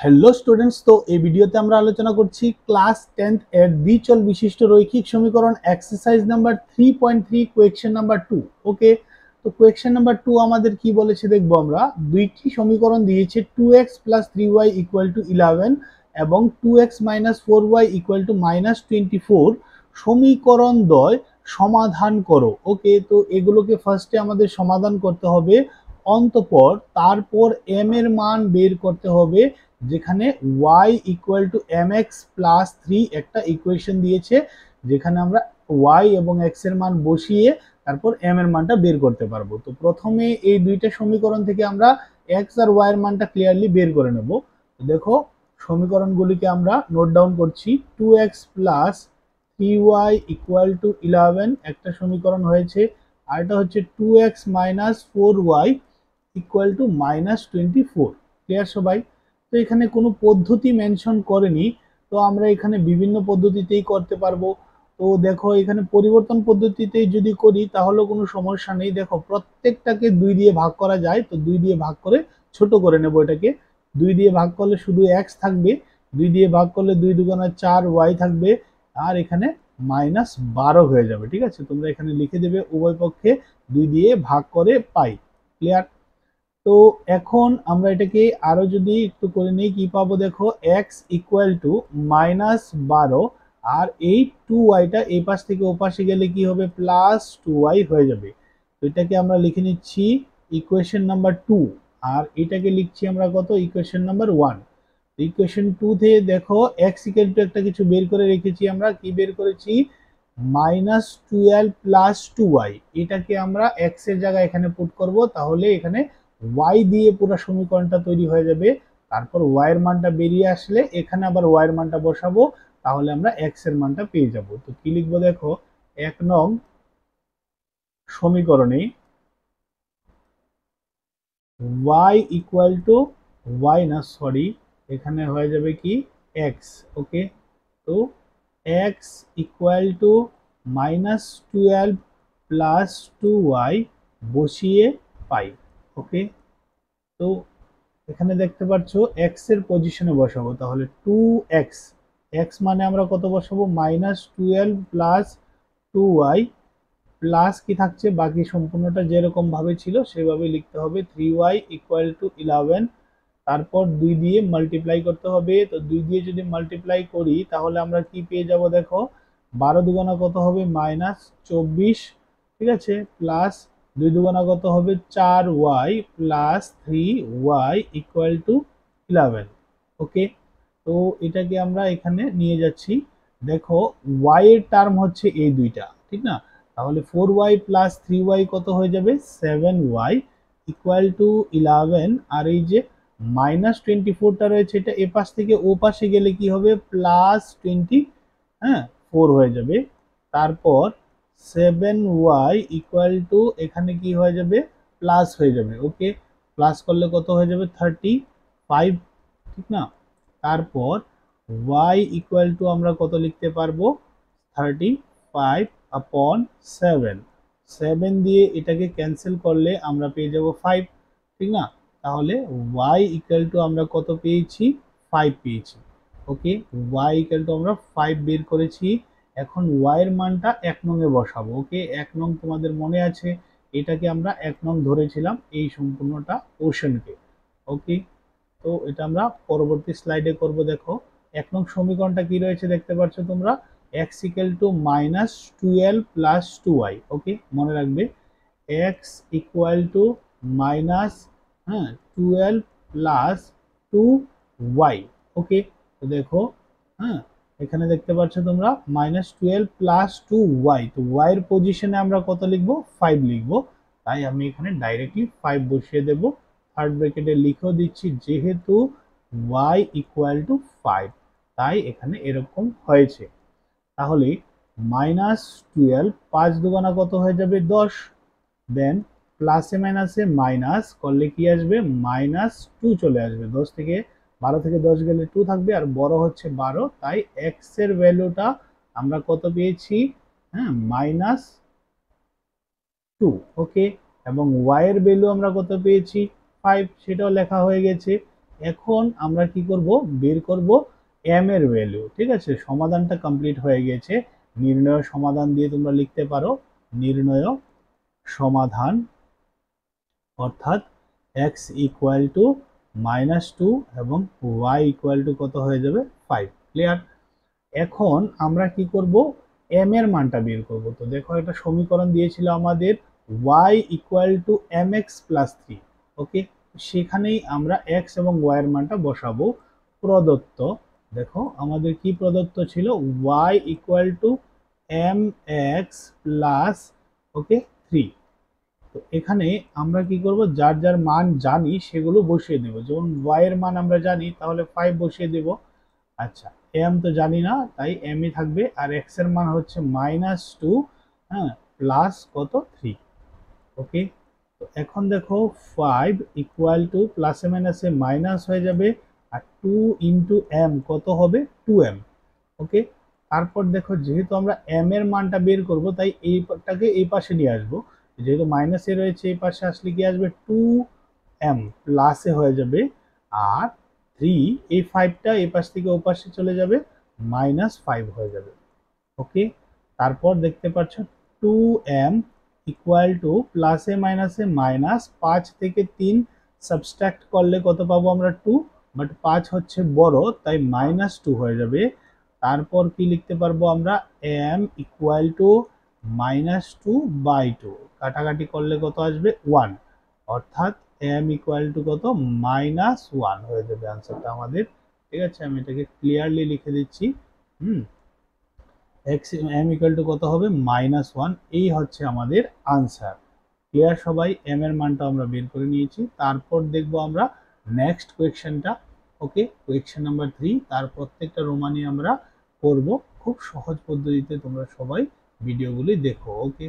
Hello students, তো এই ভিডিওতে আমরা আলোচনা করছি ক্লাস 10th এর দ্বিচল বিশিষ্ট রৈখিক সমীকরণ এক্সারসাইজ নাম্বার 3.3 কোয়েশ্চেন নাম্বার 2। ওকে, তো কোয়েশ্চেন নাম্বার 2 আমাদের কি বলেছে দেখবো আমরা। দুইটি সমীকরণ দিয়েছে 2x + 3y = 11 এবং 2x - 4y = -24। সমীকরণ দ্বয় সমাধান করো। ওকে, তো এগুলোকে ফার্স্টে আমাদের সমাধান করতে হবে অন্তঃপর তারপর m এর মান বের করতে হবে, যেখানে y = mx + 3 একটা ইকুয়েশন দিয়েছে, যেখানে আমরা y এবং x এর মান বসিয়ে তারপর m এর মানটা বের করতে পারবো। তো প্রথমে এই দুইটা সমীকরণ থেকে আমরা x আর y এর মানটা ক্লিয়ারলি বের করে নেব। দেখো, সমীকরণগুলিকে আমরা নোট ডাউন করছি। 2x + 3y = 11 একটা সমীকরণ হয়েছে, আর এটা হচ্ছে 2x - 4y = -24। ক্লিয়ার সবাই? তো এখানে কোনো পদ্ধতি মেনশন করেনি, তো আমরা এখানে বিভিন্ন পদ্ধতিতেই করতে পারবো। তো দেখো, এখানে পরিবর্তন পদ্ধতিতে যদি করি তাহলে কোনো সমস্যা নেই। দেখো, প্রত্যেকটাকে 2 দিয়ে ভাগ করা যায়, তো 2 দিয়ে ভাগ করে ছোট করে নেব। এটাকে 2 দিয়ে ভাগ করলে শুধু x থাকবে, 2 দিয়ে ভাগ করলে 2 দুগুণা 4 y থাকবে, আর এখানে -12 হয়ে যাবে। ঠিক আছে, তোমরা এখানে লিখে দেবে উভয় পক্ষে 2 দিয়ে ভাগ করে পাই। ক্লিয়ার? তো এখন আমরা এটাকে আরো যদি একটু করে নিই, কি পাবো দেখো, x = -12, আর এই 2y এই পাশ থেকে ও পাশে গেলে কি হবে, +2y হয়ে যাবে। তো এটাকে আমরা লিখে নিচ্ছি ইকুয়েশন নাম্বার 2, আর এটাকে লিখছি আমরা কত, ইকুয়েশন নাম্বার 1। ইকুয়েশন 2 থেকে দেখো x = একটা কিছু বের করে রেখেছি। আমরা কি বের করেছি, -12 + 2y। এটাকে আমরা x এর জায়গায় এখানে পুট করব, তাহলে এখানে y দিয়ে পুরো সমীকরণটা তৈরি হয়ে যাবে। তারপর y এর মানটা বেরিয়ে আসলে এখানে আবার y এর মানটা বসাবো, তাহলে আমরা x এর মানটা পেয়ে যাব। তো কি লিখবো দেখো, 1 নং সমীকরণে y y না, সরি, এখানে হয়ে যাবে কি x। ওকে, তো x = -12 + 2y বসিয়ে পাই। ওকে, তো এখানে দেখতে পাচ্ছ x এর পজিশনে বসাবো, তাহলে 2x, x মানে আমরা কত বসাবো, -12 + 2y প্লাস কি থাকছে, বাকি সম্পূর্ণটা যেরকম ভাবে ছিল সেভাবে লিখতে হবে। 3y = 11, তারপর 2 দিয়ে মাল্টিপ্লাই করতে হবে। তো 2 দিয়ে যদি মাল্টিপ্লাই করি তাহলে আমরা কি পেয়ে যাব দেখো, 12 দুগুণা কত হবে, -24। ঠিক আছে, প্লাস 2 দুগুণা কত হবে, 4y প্লাস 3y = 11। ওকে, তো এটাকে আমরা এখানে নিয়ে যাচ্ছি। দেখো, y এর টার্ম হচ্ছে এই দুইটা, ঠিক না? তাহলে 4y প্লাস 3y কত হয়ে যাবে, 7y = 11। আর এই যে -24টা রয়েছে, এটা এ পাশ থেকে ও পাশে গেলে কি হবে, +20, হ্যাঁ, 4 হয়ে যাবে। তারপর 7y এখানে কি হয়ে যাবে, প্লাস হয়ে যাবে। ওকে, প্লাস করলে কত হয়ে যাবে, 35, ঠিক না? তারপর y আমরা কত লিখতে পারবো, 35/7। 7 দিয়ে এটাকে ক্যান্সেল করলে আমরা পেয়ে যাব 5, ঠিক না? তাহলে y আমরা কত পেয়েছি, 5 পেয়েছি। ওকে, y আমরা 5 বের করেছি। এখন y এর মানটা 1 নং এ বসাবো। ওকে, 1 নং তোমাদের মনে আছে, এটাকে আমরা 1 নং ধরেছিলাম এই সম্পূর্ণটা পোর্শনকে। ওকে, তো এটা আমরা পরবর্তী স্লাইডে করব। দেখো, 1 নং সমীকরণটা কি রয়েছে দেখতে পাচ্ছ তোমরা, x = -12 + 2y। ওকে, মনে রাখবে x -12 + 2y। ওকে, তো দেখো, হ্যাঁ, এখানে দেখতে পাচ্ছ তোমরা -12 + 2y, তো y এর পজিশনে আমরা কত লিখবো, 5 লিখবো। তাই আমি এখানে ডাইরেক্টলি 5 বসিয়ে দেব। থার্ড ব্র্যাকেটে লিখেও দিচ্ছি, যেহেতু y = 5, তাই এখানে এরকম হয়েছে। তাহলে -12, 5 দুগুণা কত হয়ে যাবে, 10। দেন প্লাসে মাইনাসে মাইনাস করলে কি আসবে, -2 চলে আসবে। 10 থেকে 12 থেকে 10 গেলে 2 থাকবে, আর বড় হচ্ছে 12, তাই x এর ভ্যালুটা আমরা কত পেয়েছি, হ্যাঁ, -2। ওকে, এবং y এর ভ্যালু আমরা কত পেয়েছি, 5, সেটাও লেখা হয়ে গেছে। এখন আমরা কি করব, বের করব m এর ভ্যালু। ঠিক আছে, সমাধানটা কমপ্লিট হয়ে গেছে। নির্ণয় সমাধান দিয়ে তোমরা লিখতে পারো নির্ণয় সমাধান, অর্থাৎ x ইকুয়াল টু -2 এবং y ইকুয়াল টু কত হয়ে যাবে 5। ক্লিয়ার? এখন আমরা কি করব, m এর মানটা বের করব। তো দেখো একটা সমীকরণ দিয়েছিল আমাদের y equal to mx plus 3। ওকে, সেখানেই আমরা x এবং y এর মানটা বসাবো। প্রদত্ত, দেখো আমাদের কি প্রদত্ত ছিল, y equal to mx plus ওকে 3। তো এখানে আমরা কি করব, যার যার মান জানি সেগুলো বসিয়ে দেব। যেমন y এর মান আমরা জানি, তাহলে 5 বসিয়ে দেব। আচ্ছা, m তো জানি না, তাই m ই থাকবে। আর x এর মান হচ্ছে -2, হ্যাঁ, প্লাস কত 3। ওকে, তো এখন দেখো 5 ইকুয়াল টু প্লাসে মাইনাসে মাইনাস হয়ে যাবে, আর 2 ইন্টু m কত হবে 2m। ওকে, তারপর দেখো যেহেতু আমরা m এর মানটা বের করব, তাই এইটাকে এই পাশে নিয়ে আসবো। যেহেতু মাইনাসে রয়েছে, এই পাশে আসলে কি আসবে 2m প্লাসে হয়ে যাবে, আর 3 এই 5টা এই পাশ থেকে ও পাশে চলে যাবে, -5 হয়ে যাবে। ওকে, তারপর দেখতে পাচ্ছ 2m ইকুয়াল টু প্লাসে মাইনাসে মাইনাস, 5 থেকে 3 সাবস্ট্রাক্ট করলে কত পাবো আমরা 2, বাট 5 হচ্ছে বড় তাই -2 হয়ে যাবে। তারপর কি লিখতে পারবো আমরা, m ইকুয়াল টু -2/2, কাটাকাটি করলে কত আসবে 1, অর্থাৎ m ইকুয়াল টু কত -1 হয়ে যাবে আনসারটা আমাদের। ঠিক আছে, আমি এটাকে ক্লিয়ারলি লিখে দিচ্ছি। m ইকুয়াল টু কত হবে -1, এই হচ্ছে আমাদের আনসার। ক্লিয়ার সবাই? m এর মানটা আমরা বের করে নিয়েছি। তারপর দেখবো আমরা নেক্সট কোয়েশ্চেনটা। ওকে, কোয়েশ্চেন নাম্বার 3, তার প্রত্যেকটা রোমানি আমরা করব। খুব সহজ পদ্ধতিতে তোমরা সবাই ভিডিওগুলি দেখো। ওকে।